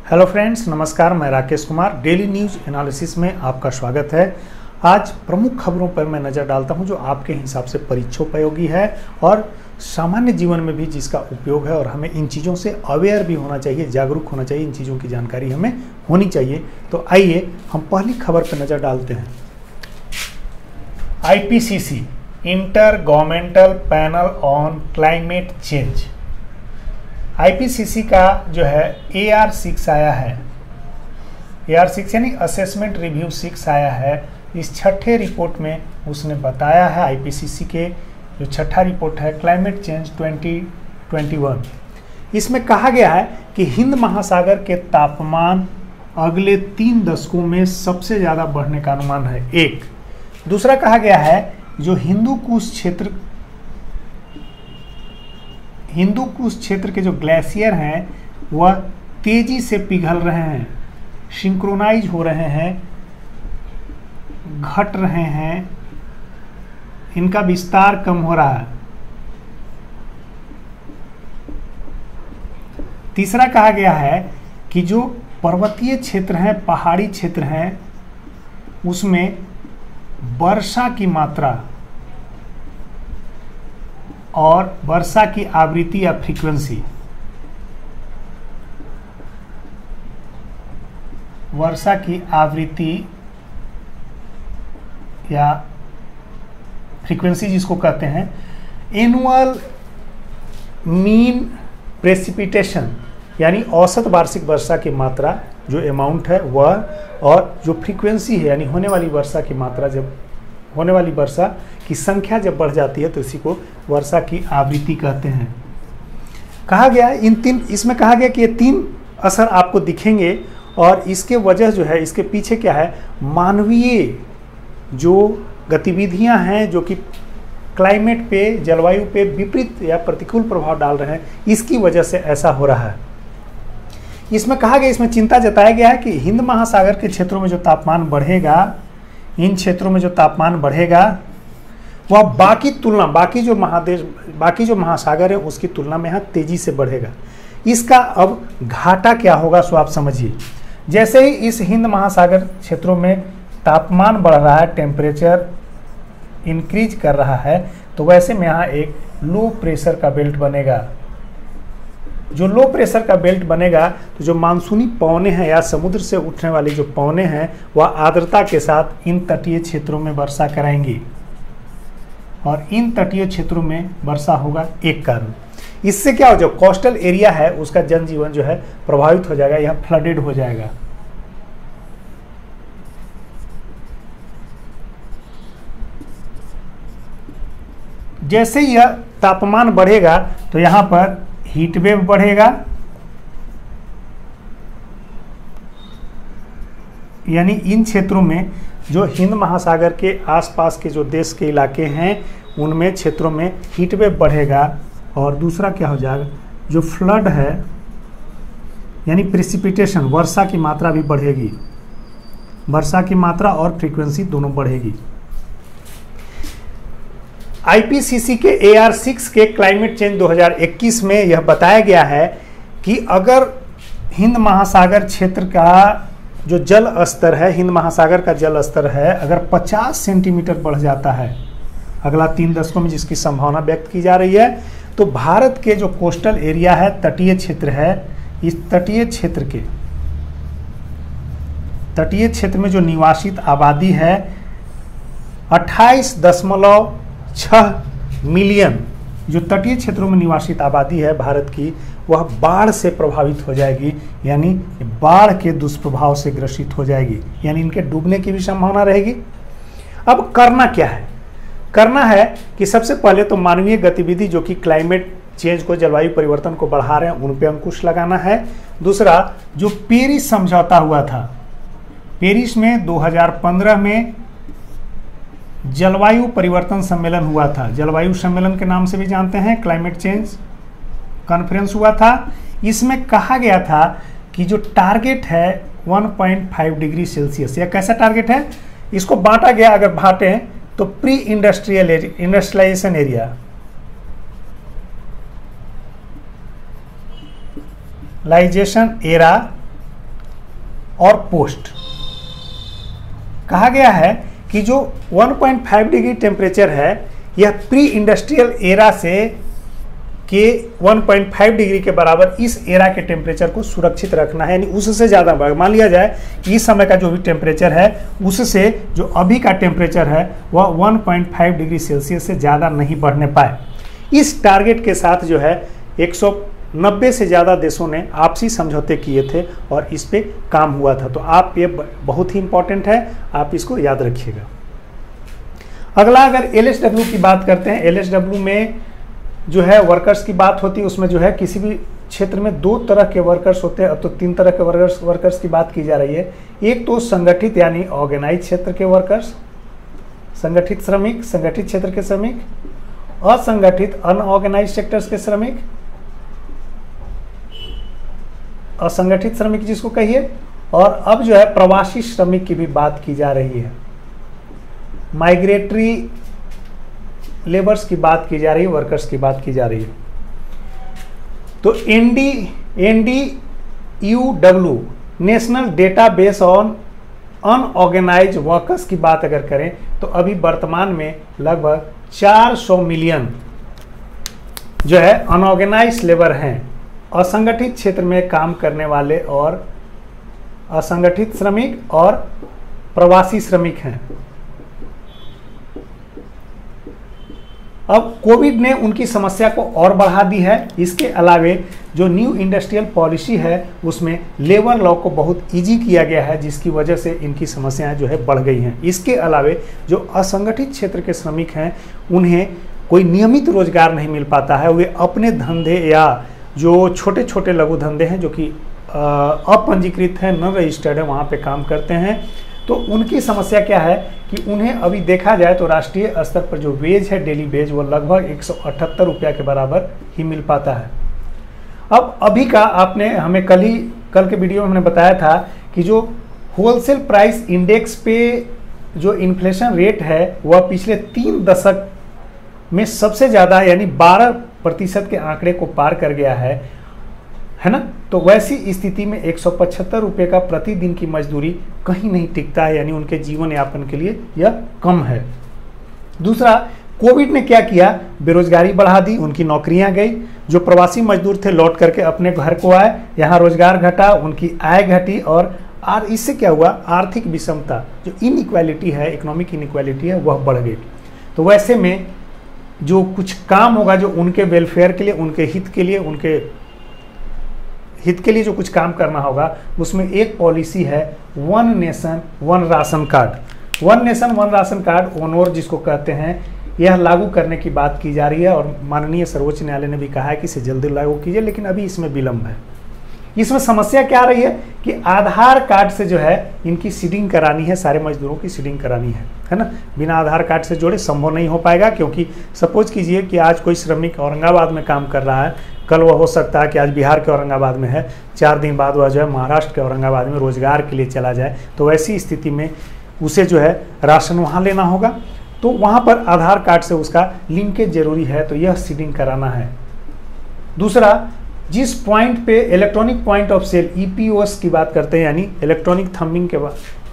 Hello friends, नमस्कार। मैं Rakesh Kumar daily news analysis में आपका स्वागत है। आज प्रमुख खबरों पर मैं नज़र डालता हूं जो आपके हिसाब से परीक्षोपयोगी है और सामान्य जीवन में भी जिसका उपयोग है, और हमें इन चीज़ों से अवेयर भी होना चाहिए, जागरूक होना चाहिए, इन चीज़ों की जानकारी हमें होनी चाहिए। तो आइए हम पहली खबर पर नज़र डालते हैं। IPCC inter governmental panel on climate change, IPCC का जो है AR6 आया है। AR6 यानी असेसमेंट रिव्यू 6 आया है। इस छठे रिपोर्ट में उसने बताया है, IPCC के जो छठा रिपोर्ट है क्लाइमेट चेंज 2021, इसमें कहा गया है कि हिंद महासागर के तापमान अगले 3 दशकों में सबसे ज़्यादा बढ़ने का अनुमान है। एक दूसरा कहा गया है जो हिंदू कुश क्षेत्र के जो ग्लेशियर हैं वह तेजी से पिघल रहे हैं, सिंक्रोनाइज हो रहे हैं, घट रहे हैं, इनका विस्तार कम हो रहा है। तीसरा कहा गया है कि जो पर्वतीय क्षेत्र हैं, पहाड़ी क्षेत्र हैं, उसमें वर्षा की मात्रा और वर्षा की आवृत्ति या फ्रीक्वेंसी, वर्षा की आवृत्ति या फ्रीक्वेंसी जिसको कहते हैं, एनुअल मीन प्रेसिपिटेशन यानी औसत वार्षिक वर्षा की मात्रा जो अमाउंट है वह, और जो फ्रीक्वेंसी है यानी होने वाली वर्षा की मात्रा, जब होने वाली वर्षा की संख्या जब बढ़ जाती है तो इसी को वर्षा की आवृत्ति कहते हैं। कहा गया इसमें कहा गया कि ये 3 असर आपको दिखेंगे, और इसके वजह जो है, इसके पीछे क्या है, मानवीय जो गतिविधियां हैं जो कि क्लाइमेट पे, जलवायु पे विपरीत या प्रतिकूल प्रभाव डाल रहे हैं, इसकी वजह से ऐसा हो रहा है। इसमें कहा गया, इसमें चिंता जताया गया है कि हिंद महासागर के क्षेत्रों में जो तापमान बढ़ेगा, इन क्षेत्रों में जो तापमान बढ़ेगा वह बाकी जो महासागर है उसकी तुलना में यहाँ तेजी से बढ़ेगा। इसका अब घाटा क्या होगा सो आप समझिए। जैसे ही इस हिंद महासागर क्षेत्रों में तापमान बढ़ रहा है, टेम्परेचर इंक्रीज कर रहा है, तो वैसे में यहाँ एक लो प्रेशर का बेल्ट बनेगा। जो लो प्रेशर का बेल्ट बनेगा तो जो मानसूनी पवनें हैं या समुद्र से उठने वाली जो पवनें हैं वह आर्द्रता के साथ इन तटीय क्षेत्रों में वर्षा कराएंगी, और इन तटीय क्षेत्रों में वर्षा होगा एक कारण। इससे क्या हो, जो कोस्टल एरिया है उसका जनजीवन जो है प्रभावित हो जाएगा, यह फ्लडेड हो जाएगा। जैसे यह तापमान बढ़ेगा तो यहाँ पर हीट वेव बढ़ेगा, यानी इन क्षेत्रों में जो हिंद महासागर के आसपास के जो देश के इलाके हैं उनमें क्षेत्रों में हीट वेव बढ़ेगा। और दूसरा क्या हो जाएगा, जो फ्लड है यानी प्रेसिपिटेशन, वर्षा की मात्रा भी बढ़ेगी, वर्षा की मात्रा और फ्रीक्वेंसी दोनों बढ़ेगी। IPCC के AR6 के क्लाइमेट चेंज 2021 में यह बताया गया है कि अगर हिंद महासागर क्षेत्र का जो जल स्तर है, हिंद महासागर का जल स्तर है, अगर 50 सेंटीमीटर बढ़ जाता है अगला 3 दशकों में, जिसकी संभावना व्यक्त की जा रही है, तो भारत के जो कोस्टल एरिया है, तटीय क्षेत्र है, इस तटीय क्षेत्र में जो निवासित आबादी है 28.6 मिलियन, जो तटीय क्षेत्रों में निवासित आबादी है भारत की, वह बाढ़ से प्रभावित हो जाएगी, यानी बाढ़ के दुष्प्रभाव से ग्रसित हो जाएगी, यानी इनके डूबने की भी संभावना रहेगी। अब करना क्या है? करना है कि सबसे पहले तो मानवीय गतिविधि जो कि क्लाइमेट चेंज को, जलवायु परिवर्तन को बढ़ा रहे हैं, उन पर अंकुश लगाना है। दूसरा, जो पेरिस समझौता हुआ था, पेरिस में 2015 में जलवायु परिवर्तन सम्मेलन हुआ था, जलवायु सम्मेलन के नाम से भी जानते हैं, क्लाइमेट चेंज कॉन्फ्रेंस हुआ था। इसमें कहा गया था कि जो टारगेट है 1.5 डिग्री सेल्सियस, या कैसा टारगेट है, इसको बांटा गया, अगर बांटें तो प्री इंडस्ट्रियलाइजेशन एरिया, लाइजेशन एरा और पोस्ट। कहा गया है कि जो 1.5 डिग्री टेम्परेचर है यह प्री इंडस्ट्रियल एरा से के 1.5 डिग्री के बराबर इस एरा के टेम्परेचर को सुरक्षित रखना है, यानी उससे ज़्यादा मान लिया जाए कि इस समय का जो भी टेम्परेचर है उससे जो अभी का टेम्परेचर है वह 1.5 डिग्री सेल्सियस से ज़्यादा नहीं बढ़ने पाए। इस टारगेट के साथ जो है 190 से ज़्यादा देशों ने आपसी समझौते किए थे और इस पे काम हुआ था। तो आप ये बहुत ही इंपॉर्टेंट है, आप इसको याद रखिएगा। अगला अगर LSW की बात करते हैं, LSW में जो है वर्कर्स की बात होती है, उसमें जो है किसी भी क्षेत्र में 2 तरह के वर्कर्स होते हैं। अब तो 3 तरह के वर्कर्स की बात की जा रही है। एक तो संगठित यानी ऑर्गेनाइज क्षेत्र के वर्कर्स, संगठित श्रमिक, संगठित क्षेत्र के श्रमिक, असंगठित अनऑर्गेनाइज सेक्टर्स के श्रमिक, असंगठित श्रमिक जिसको कहिए, और अब जो है प्रवासी श्रमिक की भी बात की जा रही है। माइग्रेटरी लेबर्स की बात की जा रही है, वर्कर्स की बात की जा रही है। तो NDUW national database on unorganise workers की बात अगर करें तो अभी वर्तमान में लगभग 400 मिलियन जो है अनऑर्गेनाइज लेबर हैं, असंगठित क्षेत्र में काम करने वाले और असंगठित श्रमिक और प्रवासी श्रमिक हैं। अब कोविड ने उनकी समस्या को और बढ़ा दी है। इसके अलावे जो न्यू इंडस्ट्रियल पॉलिसी है उसमें लेबर लॉ को बहुत इजी किया गया है, जिसकी वजह से इनकी समस्याएं जो है बढ़ गई हैं। इसके अलावे जो असंगठित क्षेत्र के श्रमिक हैं उन्हें कोई नियमित रोजगार नहीं मिल पाता है। वे अपने धंधे या जो छोटे छोटे लघु धंधे हैं जो कि अपंजीकृत हैं, नॉन रजिस्टर्ड है, वहाँ पे काम करते हैं। तो उनकी समस्या क्या है कि उन्हें अभी देखा जाए तो राष्ट्रीय स्तर पर जो वेज है, डेली वेज, वो लगभग 178 रुपया के बराबर ही मिल पाता है। अब अभी का आपने हमें कल के वीडियो में हमने बताया था कि जो होलसेल प्राइस इंडेक्स पे जो इन्फ्लेशन रेट है वह पिछले 3 दशक में सबसे ज़्यादा यानी 12% के आंकड़े को पार कर गया है ना। तो वैसी स्थिति में 175 रुपये का प्रतिदिन की मजदूरी कहीं नहीं टिकता है, यानी उनके जीवन यापन के लिए यह कम है। दूसरा, कोविड ने क्या किया, बेरोजगारी बढ़ा दी, उनकी नौकरियां गई। जो प्रवासी मजदूर थे लौट करके अपने घर को आए, यहाँ रोजगार घटा, उनकी आय घटी और इससे क्या हुआ, आर्थिक विषमता जो इनइक्वालिटी है, इकोनॉमिक इनइक्वालिटी है, वह बढ़ गई। तो वैसे में जो कुछ काम होगा जो उनके वेलफेयर के लिए, उनके हित के लिए जो कुछ काम करना होगा, उसमें एक पॉलिसी है one nation one ration card. One nation one ration card owner जिसको कहते हैं, यह लागू करने की बात की जा रही है और माननीय सर्वोच्च न्यायालय ने भी कहा है कि इसे जल्दी लागू कीजिए, लेकिन अभी इसमें विलंब है। इसमें समस्या क्या आ रही है कि आधार कार्ड से जो है इनकी सीडिंग करानी है, सारे मजदूरों की सीडिंग करानी है ना। बिना आधार कार्ड से जोड़े संभव नहीं हो पाएगा, क्योंकि सपोज कीजिए कि आज कोई श्रमिक औरंगाबाद में काम कर रहा है, कल वह हो सकता है कि आज बिहार के औरंगाबाद में है, 4 दिन बाद वह जो है महाराष्ट्र के औरंगाबाद में रोजगार के लिए चला जाए, तो वैसी स्थिति में उसे जो है राशन वहाँ लेना होगा, तो वहाँ पर आधार कार्ड से उसका लिंकेज जरूरी है, तो यह सीडिंग कराना है। दूसरा, जिस पॉइंट पे electronic point of sale EPOS की बात करते हैं, यानी इलेक्ट्रॉनिक थंबिंग के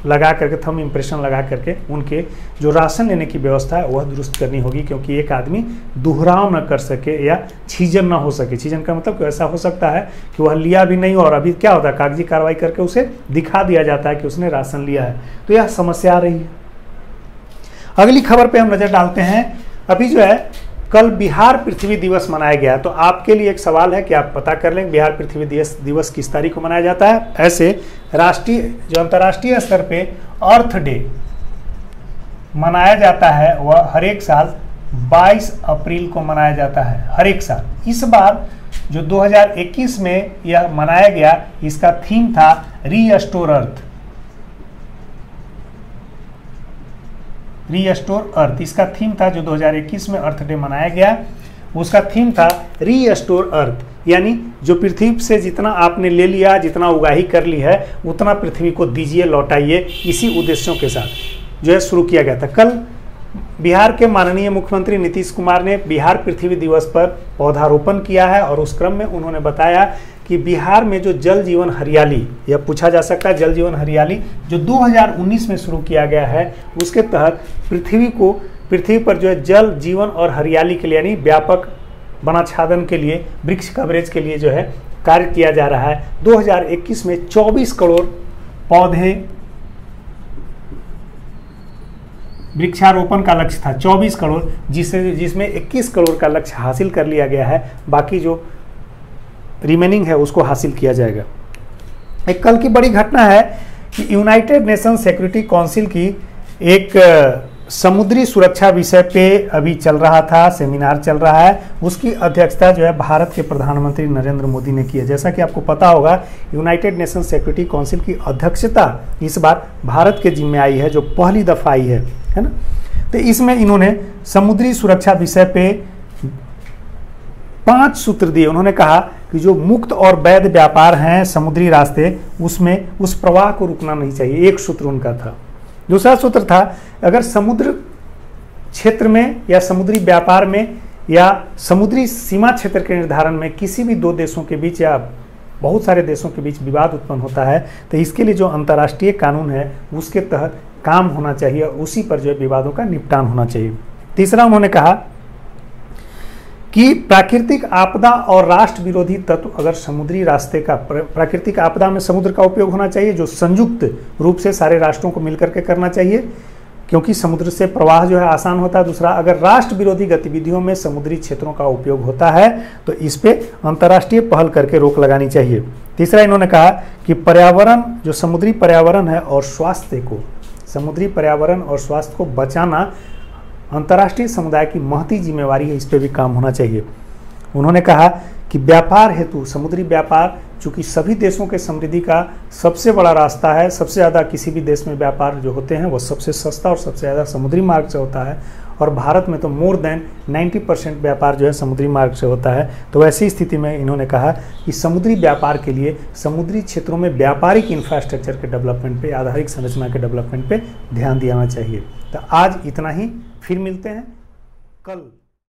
लगा करके, थंब इम्प्रेशन लगा करके उनके जो राशन लेने की व्यवस्था है वह दुरुस्त करनी होगी, क्योंकि एक आदमी दोहराव न कर सके या छीजन ना हो सके। छीजन का मतलब कि ऐसा हो सकता है कि वह लिया भी नहीं और अभी क्या होता है, कागजी कार्रवाई करके उसे दिखा दिया जाता है कि उसने राशन लिया है, तो यह समस्या आ रही है। अगली खबर पे हम नजर डालते हैं। अभी जो है कल बिहार पृथ्वी दिवस मनाया गया, तो आपके लिए एक सवाल है कि आप पता कर लें बिहार पृथ्वी दिवस किस तारीख को मनाया जाता है। ऐसे राष्ट्रीय जो अंतर्राष्ट्रीय स्तर पे अर्थ डे मनाया जाता है वह हर एक साल 22 अप्रैल को मनाया जाता है, हर एक साल। इस बार जो 2021 में यह मनाया गया, इसका थीम था रीस्टोर अर्थ, रीस्टोर अर्थ। इसका थीम था जो 2021 में अर्थ डे मनाया गया, उसका थीम था रीस्टोर अर्थ, यानी जो पृथ्वी से जितना आपने ले लिया, जितना उगाही कर ली है, उतना पृथ्वी को दीजिए, लौटाइए। इसी उद्देश्यों के साथ जो है शुरू किया गया था। कल बिहार के माननीय मुख्यमंत्री नीतीश कुमार ने बिहार पृथ्वी दिवस पर पौधारोपण किया है और उस क्रम में उन्होंने बताया कि बिहार में जो जल जीवन हरियाली, यह पूछा जा सकता है, जल जीवन हरियाली जो 2019 में शुरू किया गया है, उसके तहत पृथ्वी पर जो है जल जीवन और हरियाली के लिए यानी व्यापक वनाच्छादन के लिए, वृक्ष कवरेज के लिए जो है कार्य किया जा रहा है। 2021 में 24 करोड़ पौधे वृक्षारोपण का लक्ष्य था, 24 करोड़, जिसमें 21 करोड़ का लक्ष्य हासिल कर लिया गया है। बाकी जो रिमेनिंग है उसको हासिल किया जाएगा। एक कल की बड़ी घटना है कि यूनाइटेड नेशन सिक्योरिटी काउंसिल की एक समुद्री सुरक्षा विषय पे अभी चल रहा था, सेमिनार चल रहा है, उसकी अध्यक्षता जो है भारत के प्रधानमंत्री नरेंद्र मोदी ने की है। जैसा कि आपको पता होगा, यूनाइटेड नेशन सिक्योरिटी काउंसिल की अध्यक्षता इस बार भारत के जिम्मे आई है, जो पहली दफ़ा आई है ना। तो इसमें इन्होंने समुद्री सुरक्षा विषय पे 5 सूत्र दिए। उन्होंने कहा कि जो मुक्त और वैध व्यापार हैं समुद्री रास्ते, उसमें उस प्रवाह को रुकना नहीं चाहिए, एक सूत्र उनका था। दूसरा सूत्र था, अगर समुद्र क्षेत्र में या समुद्री व्यापार में या समुद्री सीमा क्षेत्र के निर्धारण में किसी भी 2 देशों के बीच या बहुत सारे देशों के बीच विवाद उत्पन्न होता है, तो इसके लिए जो अंतर्राष्ट्रीय कानून है उसके तहत काम होना चाहिए और उसी पर जो है विवादों का निपटान होना चाहिए। तीसरा उन्होंने कहा कि प्राकृतिक आपदा और राष्ट्र विरोधी तत्व अगर समुद्री रास्ते का, प्राकृतिक आपदा में समुद्र का उपयोग होना चाहिए, जो संयुक्त रूप से सारे राष्ट्रों को मिलकर के करना चाहिए, क्योंकि समुद्र से प्रवाह जो है आसान होता है। दूसरा, अगर राष्ट्र विरोधी गतिविधियों में समुद्री क्षेत्रों का उपयोग होता है तो इस पे अंतर्राष्ट्रीय पहल करके रोक लगानी चाहिए। तीसरा, इन्होंने कहा कि पर्यावरण, जो समुद्री पर्यावरण है और स्वास्थ्य को, समुद्री पर्यावरण और स्वास्थ्य को बचाना अंतर्राष्ट्रीय समुदाय की महती जिम्मेवारी है, इस पर भी काम होना चाहिए। उन्होंने कहा कि व्यापार हेतु, समुद्री व्यापार चूँकि सभी देशों के समृद्धि का सबसे बड़ा रास्ता है, सबसे ज़्यादा किसी भी देश में व्यापार जो होते हैं वो सबसे सस्ता और सबसे ज़्यादा समुद्री मार्ग से होता है, और भारत में तो मोर देन 90% व्यापार जो है समुद्री मार्ग से होता है। तो ऐसी स्थिति में इन्होंने कहा कि समुद्री व्यापार के लिए समुद्री क्षेत्रों में व्यापारिक इंफ्रास्ट्रक्चर के डेवलपमेंट पे, आधारिक संरचना के डेवलपमेंट पे ध्यान दिया चाहिए। तो आज इतना ही, फिर मिलते हैं कल।